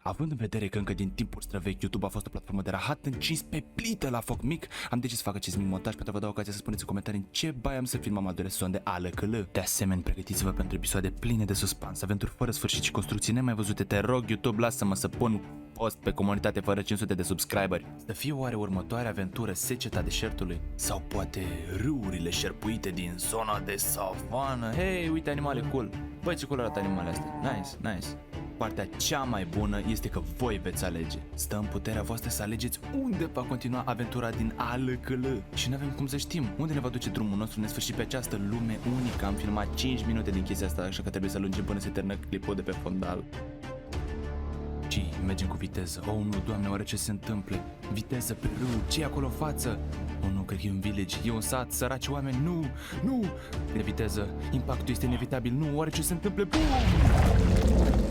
Având în vedere că încă din timpuri străvechi YouTube a fost o platformă de rahat încins pe plită la foc mic, am decis să fac acest mic montaj pentru a vă da ocazia să spuneți în comentarii în ce baie am să filmăm adolescent de alăcălă. De asemenea, pregătiți-vă pentru episoade pline de suspans, aventuri fără sfârșit și construcții nemai văzute. Te rog, YouTube, lasă-mă să pun post pe comunitate fără 500 de subscriberi. Să fie oare următoarea aventură seceta deșertului? Sau poate râurile șerpuite din zona de savană? Hei, uite animale cool! Băi, ce cool arată animalele astea. Nice, nice. Partea cea mai bună este că voi veți alege. Stă în puterea voastră să alegeți unde va continua aventura din alăcălă. Și nu avem cum să știm unde ne va duce drumul nostru nesfârșit pe această lume unică. Am filmat 5 minute din chestia asta, așa că trebuie să lungim până se termină clipul de pe fondal. Și mergem cu viteză. Oh nu, Doamne, oare ce se întâmplă? Viteză pe râu, ce e acolo în față? Oh nu, cred că e un village, e un sat, săraci oameni, nu, nu! De viteză, impactul este inevitabil, nu, oare ce se întâmplă? Boom!